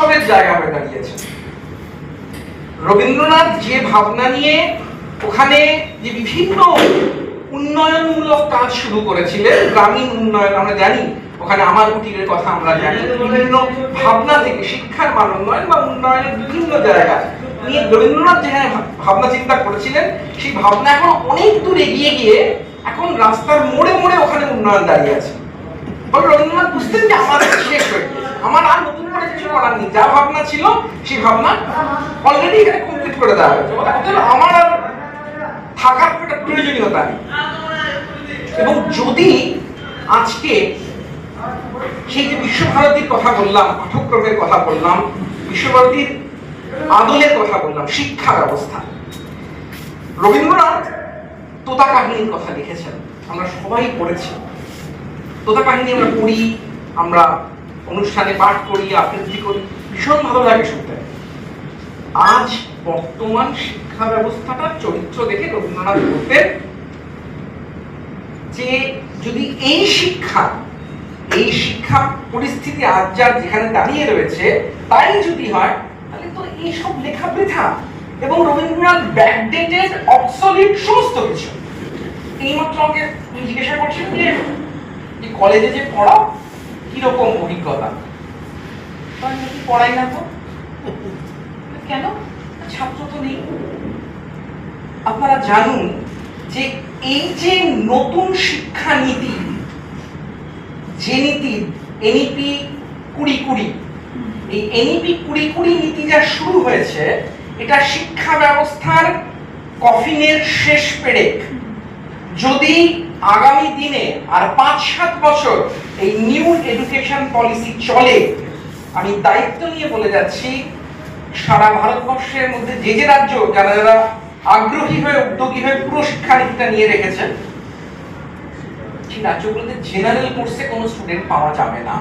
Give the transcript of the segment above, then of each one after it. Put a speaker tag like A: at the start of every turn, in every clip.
A: উৎসবের জায়গা হয়ে দাঁড়িয়েছে। রবীন্দ্রনাথ যে ভাবনা নিয়ে ওখানে যে বিভিন্ন উন্নয়নমূলক কাজ শুরু করেছিলেন, গ্রামীণ উন্নয়ন আমরা জানি, ওখানে আমার কুটিরের কথা আমরা জানি, বিভিন্ন ভাবনা থেকে শিক্ষার মান উন্নয়ন বা উন্নয়নের বিভিন্ন জায়গা নিয়ে রবীন্দ্রনাথ যে ভাবনা চিন্তা করেছিলেন, সেই ভাবনা এখন অনেক দূর এগিয়ে গিয়ে এখন রাস্তার মোড়ে মোড়ে ওখানে উন্নয়ন দাঁড়িয়ে আছে। ফলে রবীন্দ্রনাথ বুঝতেন যে আমার শেষ হয়ে গেছে, আমার আর নতুন করে কিছু করার নেই, যা ভাবনা ছিল সেই ভাবনা অলরেডি এখানে কমপ্লিট করে দেওয়া হয়েছে, আমার আর থাকার একটা প্রয়োজনীয়তা নেই। এবং যদি আজকে সেই যে বিশ্বভারতীর কথা বললাম, পাঠ্যক্রমের কথা বললাম, বিশ্বভারতীর আদলের কথা বললাম, শিক্ষা ব্যবস্থা, রবীন্দ্রনাথ তোতা কাহিনীর কথা লিখেছেন, আমরা সবাই পড়েছি। তোতা কাহিনী আমরা পড়ি, আমরা অনুষ্ঠানে পাঠ করি, আবৃত্তি করি, ভীষণ ভালো লাগে শুনতে। আজ বর্তমান শিক্ষা ব্যবস্থাটার চরিত্র দেখে রবীন্দ্রনাথ বলতেন যে যদি এই শিক্ষা পরিস্থিতি আজ যার যেখানে দাঁড়িয়ে রয়েছে তাই যদি হয়, তাহলে তো এইসব লেখা বৃথা। এবং রবীন্দ্রনাথ ব্যাকডেটেড, অবসলিট সমস্ত কিছু। এইমাত্র আমাকে জিজ্ঞাসা করছেন যে কলেজে যে পড়াও কিরকম অভিজ্ঞতা, পড়াই না তো কেন, ছাত্র তো নেই। আপনারা জানুন যে এই যে নতুন শিক্ষা নীতি, যে নীতি এনইপি 2020, এই এনইপি 2020 নীতি যা শুরু হয়েছে, এটা শিক্ষা ব্যবস্থার কফিনের শেষ পেরেক। যদি আগামী দিনে আর 5-7 বছর এই নিউ এডুকেশন পলিসি চলে, আমি দায়িত্ব নিয়ে বলে যাচ্ছি, সারা ভারতবর্ষের মধ্যে যে যে রাজ্য যারা যারা আগ্রহী হয়ে উদ্যোগী হয়ে পুরো শিক্ষানীতিটা নিয়ে রেখেছেন, সেই রাজ্যগুলোতে জেনারেল কোর্সে কোনো স্টুডেন্ট পাওয়া যাবে না।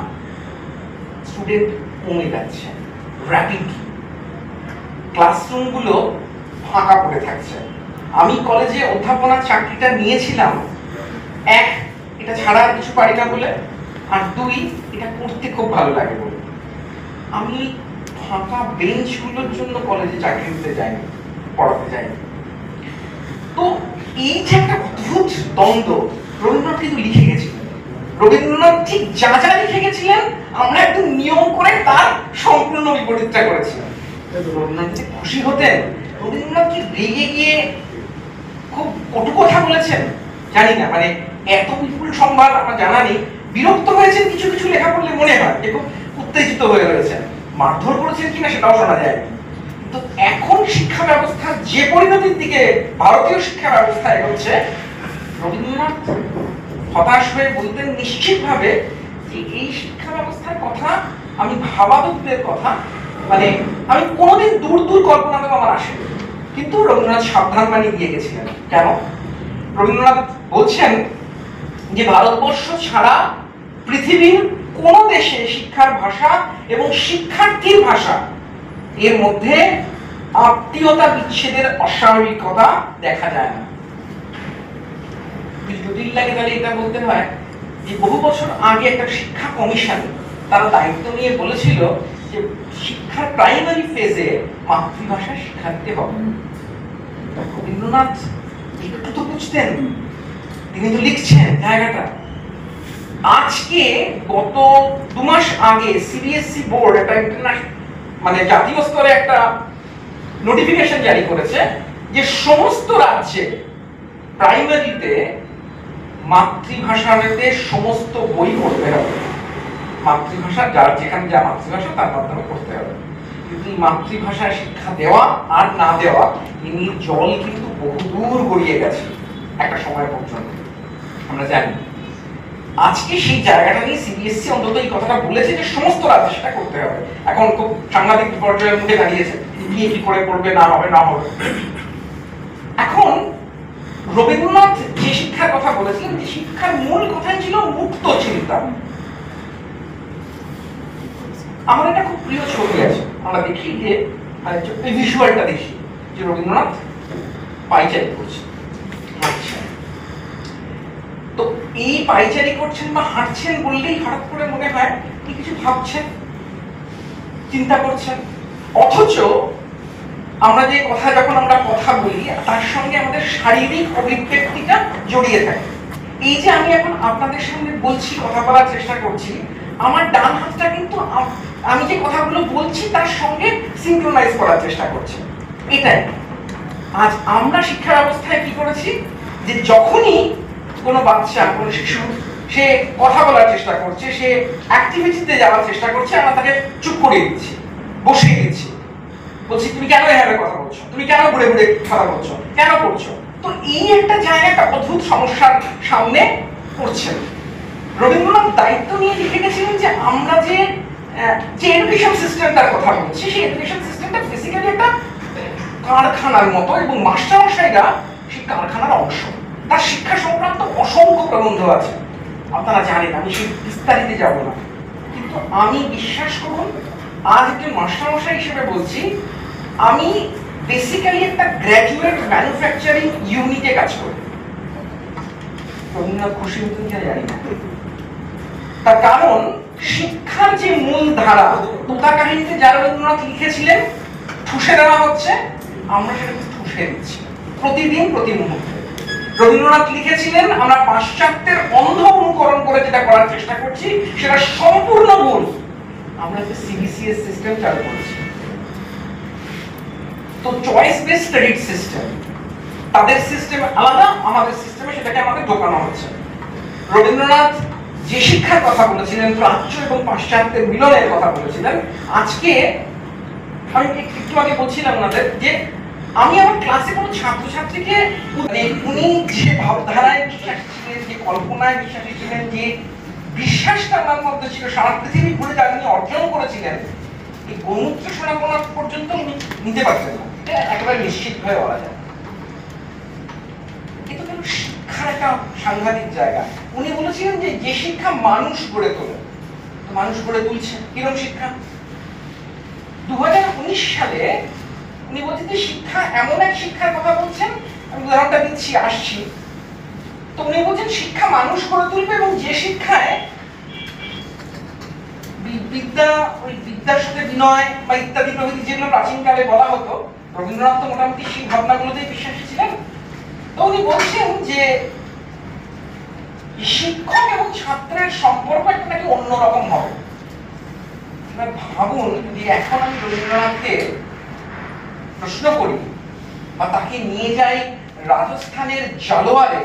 A: স্টুডেন্ট কমে যাচ্ছে র্যাপিডলি, ক্লাসরুমগুলো ফাঁকা পড়ে থাকছে। আমি কলেজে অধ্যাপনার চাকরিটা নিয়েছিলাম, 1, এটা ছাড়া আর কিছু পারি না বলে, আর 2, এটা করতে খুব ভালো লাগে বলে। আমি ফাঁকা বেঞ্চগুলোর জন্য কলেজে চাকরি নিতে যাইনি, পড়াতে যাইনি। তো এই যে একটা অদ্ভুত দ্বন্দ্ব রবীন্দ্রনাথ কিন্তু লিখে গেছিলেন। রবীন্দ্রনাথ ঠিক যা যা লিখে গেছিলেন আমরা একদম নিয়ম করে তার সম্পূর্ণ বিপরীতটা করেছিলাম। রবীন্দ্রনাথ যে খুশি হতেন, রবীন্দ্রনাথ কি রেগে গিয়ে খুব কটু কথা বলেছেন জানি না, মানে এত বিপুল সংবাদ আমার জানা নেই। বিরক্ত হয়েছেন কিছু কিছু লেখা পড়লে মনে হয় যে খুব উত্তেজিত হয়ে রয়েছেন, মারধর করেছেন কিনা সেটাও শোনা যায়। তো এখন শিক্ষা ব্যবস্থা যে পরিণতির দিকে ভারতীয় শিক্ষা ব্যবস্থা এগোচ্ছে, রবীন্দ্রনাথ হতাশ হয়ে বলতেন নিশ্চিতভাবে যে এই শিক্ষা ব্যবস্থার কথা আমি ভাবাদুদের কথা, মানে আমি কোনোদিন দূর দূর কল্পনাতেও আমার আসে। কিন্তু রবীন্দ্রনাথ সাবধান বাণী দিয়ে গেছিলেন। কেন? রবীন্দ্রনাথ বলছেন যে ভারতবর্ষ ছাড়া পৃথিবীর কোন দেশে শিক্ষার ভাষা এবং শিক্ষার্থীর ভাষা এর মধ্যে আত্মীয়তা বিচ্ছেদের অস্বাভাবিকতা দেখা যায় না। জটিল লাগে তাহলে এটা বলতে হয় যে বহু বছর আগে একটা শিক্ষা কমিশন তারা দায়িত্ব নিয়ে বলেছিল যে শিক্ষার প্রাইমারি ফেজে মাতৃভাষা শিক্ষা দিতে হবে। রবীন্দ্রনাথ একটু তো বুঝতেন, তিনি তো লিখছেন জায়গাটা। আজকে গত 2 মাস আগে সিবিএসসি বোর্ড একটা মানে জাতীয় স্তরে একটা নোটিফিকেশন জারি করেছে যে সমস্ত রাজ্যে প্রাইমারিতে মাতৃভাষাতে সমস্ত বই পড়তে হবে। মাতৃভাষা যার যেখানে যা মাতৃভাষা তার মাধ্যমে পড়তে হবে। কিন্তু এই মাতৃভাষায় শিক্ষা দেওয়া আর না দেওয়া এমনি জল কিন্তু বহুদূর গড়িয়ে গেছে একটা সময় পর্যন্ত, আমরা জানি। আজকে সেই জায়গাটা নিয়ে সিবিএসসি অন্তত এই কথাটা বলেছে যে সমস্ত রাজ্যে সেটা করতে হবে। এখন খুব সাংঘাতিক বিপর্যয়ের মুখে দাঁড়িয়েছে, কি করে করবে, না হবে না হবে। এখন রবীন্দ্রনাথ যে শিক্ষার কথা বলেছিলেন, যে শিক্ষার মূল কথাই ছিল মুক্ত চিন্তা। আমার একটা খুব প্রিয় ছবি আছে, আমরা দেখি যে ভিজুয়ালটা দেখি যে রবীন্দ্রনাথ পাইচারি করছে, হাঁটছেন। তো এই পাইচারি করছেন বা হাঁটছেন বললেই হঠাৎ করে মনে হয় কি কিছু ভাবছেন। চিন্তা করছেন। অথচ আমরা যে কথা যখন আমরা কথা বলি তার সঙ্গে আমাদের শারীরিক অভিব্যক্তিটা জড়িয়ে থাকে। এই যে আমি এখন আপনাদের সঙ্গে বলছি, কথা বলার চেষ্টা করছি, আমার ডান হাতটা কিন্তু আমি যে কথাগুলো বলছি তার সঙ্গে সিনক্রোনাইজ করার চেষ্টা করছে। এটাই আজ আমরা শিক্ষা ব্যবস্থায় কি করেছি, যে যখনই কোনো বাচ্চা, কোনো শিশু সে কথা বলার চেষ্টা করছে, সে অ্যাক্টিভিটিতে যাওয়ার চেষ্টা করছে, আমরা তাকে চুপ করিয়ে দিচ্ছি, বসিয়ে দিচ্ছি, বলছি তুমি কেন এভাবে কথা বলছো, তুমি কেন ঘুরে ঘুরে কথা বলছো, কেন করছো। তো এই একটা জায়গাটা অদ্ভুত সমস্যার সামনে পড়ছেন। রবীন্দ্রনাথ দায়িত্ব নিয়ে লিখে গেছিলেন যে আমরা যে এডুকেশন সিস্টেমটার কথা বলছি, সেই এডুকেশন সিস্টেমটা বেসিক্যালি একটা কারখানার মতো, এবং মাস্টারমশাইরা সেই কারখানার অংশ। তার শিক্ষা সংক্রান্ত অসংখ্য প্রবন্ধ আছে, আপনারা জানেন, আমি সেই বিস্তারিতে যাব না। কিন্তু আমি বিশ্বাস করুন, আজ একজন মাস্টারমশাই হিসেবে বলছি, আমি বেসিক্যালি একটা গ্র্যাজুয়েট ম্যানুফ্যাকচারিং ইউনিটে কাজ করি। রবীন্দ্রনাথ খুশি হতেন কিনা জানি না। তার কারণ শিক্ষার যে মূল ধারা, তোতা কাহিনীতে যা রবীন্দ্রনাথ লিখেছিলেন ঠুসে দেওয়া হচ্ছে, আমরা সেটাকে ঠুসে দিচ্ছি প্রতিদিন, প্রতি মুহূর্তে। রবীন্দ্রনাথ লিখেছিলেন আমরা পাশ্চাত্যের অন্ধ অনুকরণ করে যেটা করার চেষ্টা করছি সেটা সম্পূর্ণ ভুল। আমরা যে সিবিসিএস সিস্টেম চালু করেছি, তো চয়েস বেসড ক্রেডিট সিস্টেম, তাদের সিস্টেম আলাদা, আমাদের সিস্টেমে সেটাকে আমাদের ঢোকানো হচ্ছে। রবীন্দ্রনাথ যে শিক্ষার কথা বলেছিলেন, প্রাচ্য এবং পাশ্চাত্যের মিলনের কথা বলেছিলেন, আজকে আমি একটু আগে বলছিলাম ওনাদের যে আমি আমার ক্লাসে কোনো ছাত্রছাত্রীকে, মানে উনি যে ভাবধারায় বিশ্বাসী ছিলেন, যে কল্পনায় বিশ্বাসী ছিলেন, যে বিশ্বাসটা আমার মধ্যে ছিল, সারা পৃথিবী ঘুরে যা উনি অর্জন করেছিলেন, এই গোমূত্র শোনাপনা পর্যন্ত উনি নিতে পারতেন না, এটা একেবারে নিশ্চিত হয়ে বলা যায়। কিন্তু কেন শিক্ষার একটা সাংঘাতিক জায়গা। উনি বলেছিলেন যে যে শিক্ষা মানুষ গড়ে তোলে, মানুষ গড়ে তুলছে কিরকম শিক্ষা। 2019 সালে উনি বলছেন যে শিক্ষা এমন এক শিক্ষার কথা বলছেন, আমি উদাহরণটা দিচ্ছি, আসছি। তো উনি বলছেন শিক্ষা মানুষ গড়ে তুলবে, এবং যে শিক্ষায় বিদ্যা, ওই বিদ্যার সাথে বিনয় বা ইত্যাদি প্রভৃতি যেগুলো প্রাচীনকালে বলা হতো, রবীন্দ্রনাথ তো মোটামুটি সেই ভাবনাগুলোতেই বিশ্বাসী ছিলেন। তো উনি বলছেন যে শিক্ষক এবং ছাত্রের সম্পর্ক একটা নাকি অন্যরকম হবে। এবার ভাবুন, যদি এখন আমি রবীন্দ্রনাথকে প্রশ্ন করি বা তাকে নিয়ে যাই রাজস্থানের জালোয়ারে,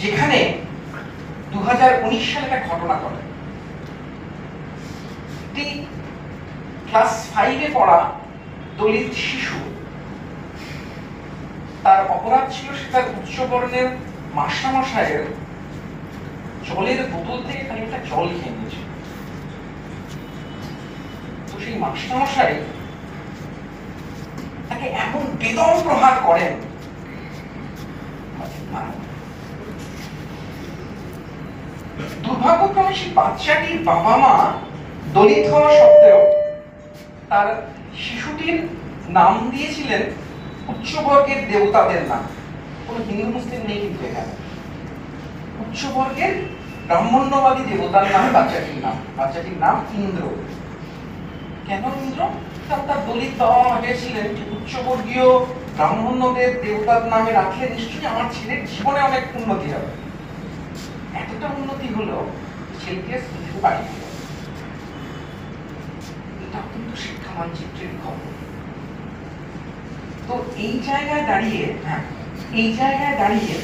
A: যেখানে 2019 সালে একটা ঘটনা ঘটে। ক্লাস 5-এ পড়া দলিত শিশু, তার অপরাধ ছিল সে তার উচ্চবর্ণের মাস্টারমশাইয়ের জলের বোতল থেকে খানিকটা জল খেয়ে নিয়েছিল। তো সেই মাস্টারমশাই তাকে এমন বেদম প্রহার করেন, দুর্ভাগ্যক্রমে সেই বাচ্চাটির বাবা মা দলিত হওয়া সত্ত্বেও তার শিশুটির নাম দিয়েছিলেন উচ্চবর্গের দেবতাদের নাম। কোনো হিন্দু মুসলিম নেই কিন্তু এখানে। উচ্চবর্গের ব্রাহ্মণ্যবাদী দেবতার নাম বাচ্চাটির নাম ইন্দ্র। কেন ইন্দ্র? কারণ তার দলিত বাবা মা ভেবেছিলেন যে উচ্চবর্গীয় ব্রাহ্মণ্যদের দেবতার নামে রাখলে নিশ্চয়ই আমার ছেলের জীবনে অনেক উন্নতি হবে। এতটা উন্নতি হলো ছেলেকে স্কুলে বাড়ি দিল। এটা কিন্তু শিক্ষা মানচিত্রের খবর। তো এই জায়গায় দাঁড়িয়ে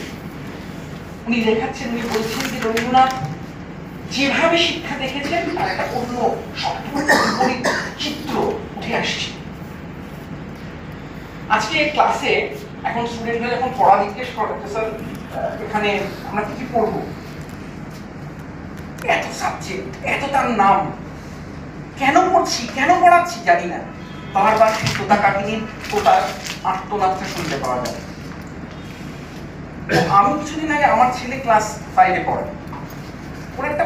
A: উনি দেখাচ্ছেন, উনি বলছেন যে রবীন্দ্রনাথ যেভাবে শিক্ষা দেখেছেন তার একটা অন্য সম্পূর্ণ বিপরীত চিত্র উঠে আসছে। আজকে ক্লাসে এখন স্টুডেন্টরা যখন পড়া জিজ্ঞেস করে, স্যার এখানে আমরা কি কি পড়বো, এত সাবজেক্ট, এত তার নাম, কেন পড়ছি, কেন পড়াচ্ছি জানি না, বারবার সেই তোতা কাহিনীর তোতার আত্মনাথটা শুনতে পাওয়া যায়। আমি কিছুদিন আগে, আমার ছেলে ক্লাস 5-এ পড়ে, ওর একটা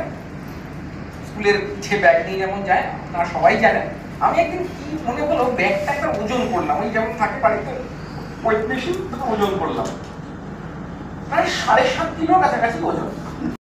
A: স্কুলের যে ব্যাগ নিয়ে যেমন যায় আপনারা সবাই জানেন, আমি একদিন কি মনে হলো ব্যাগটা একটা ওজন করলাম, ওই যেমন থাকে বাড়িতে ওয়েট মেশিন, ওজন করলাম, প্রায় 7.5 কিলোর কাছাকাছি ওজন।